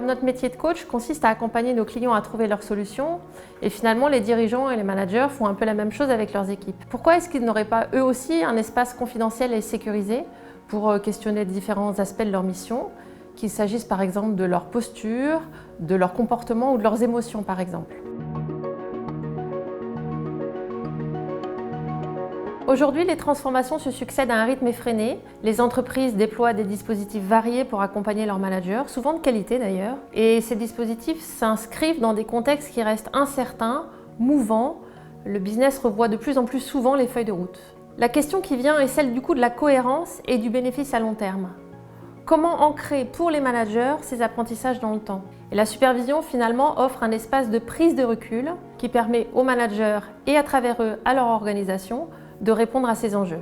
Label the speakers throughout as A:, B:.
A: notre métier de coach consiste à accompagner nos clients à trouver leurs solutions et finalement les dirigeants et les managers font un peu la même chose avec leurs équipes. Pourquoi est-ce qu'ils n'auraient pas eux aussi un espace confidentiel et sécurisé pour questionner différents aspects de leur mission, qu'il s'agisse par exemple de leur posture, de leur comportement ou de leurs émotions par exemple. Aujourd'hui, les transformations se succèdent à un rythme effréné. Les entreprises déploient des dispositifs variés pour accompagner leurs managers, souvent de qualité d'ailleurs. Et ces dispositifs s'inscrivent dans des contextes qui restent incertains, mouvants. Le business revoit de plus en plus souvent les feuilles de route. La question qui vient est celle du coup de la cohérence et du bénéfice à long terme. Comment ancrer pour les managers ces apprentissages dans le temps? Et la supervision finalement offre un espace de prise de recul qui permet aux managers et à travers eux à leur organisation de répondre à ces enjeux.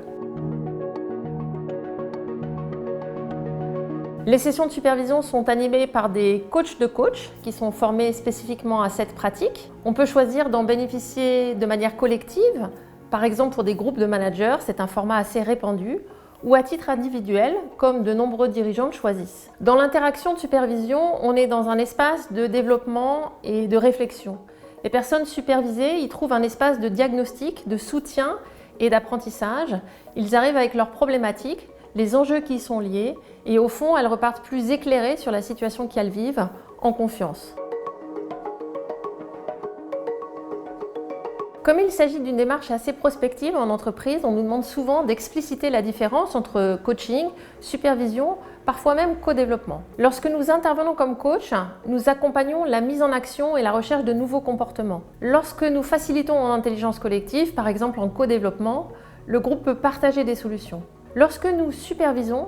A: Les sessions de supervision sont animées par des coachs de coach qui sont formés spécifiquement à cette pratique. On peut choisir d'en bénéficier de manière collective, par exemple pour des groupes de managers, c'est un format assez répandu, ou à titre individuel, comme de nombreux dirigeants le choisissent. Dans l'interaction de supervision, on est dans un espace de développement et de réflexion. Les personnes supervisées y trouvent un espace de diagnostic, de soutien et d'apprentissage. Ils arrivent avec leurs problématiques, les enjeux qui y sont liés et au fond, elles repartent plus éclairées sur la situation qu'elles vivent, en confiance. Comme il s'agit d'une démarche assez prospective en entreprise, on nous demande souvent d'expliciter la différence entre coaching, supervision, parfois même co-développement. Lorsque nous intervenons comme coach, nous accompagnons la mise en action et la recherche de nouveaux comportements. Lorsque nous facilitons en intelligence collective, par exemple en co-développement, le groupe peut partager des solutions. Lorsque nous supervisons,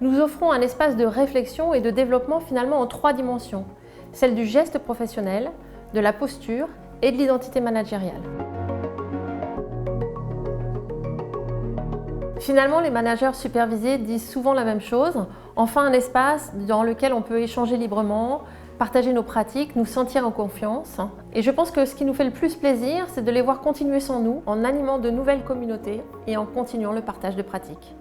A: nous offrons un espace de réflexion et de développement finalement en 3 dimensions, celle du geste professionnel, de la posture et de l'identité managériale. Finalement, les managers supervisés disent souvent la même chose, enfin un espace dans lequel on peut échanger librement, partager nos pratiques, nous sentir en confiance. Et je pense que ce qui nous fait le plus plaisir, c'est de les voir continuer sans nous, en animant de nouvelles communautés et en continuant le partage de pratiques.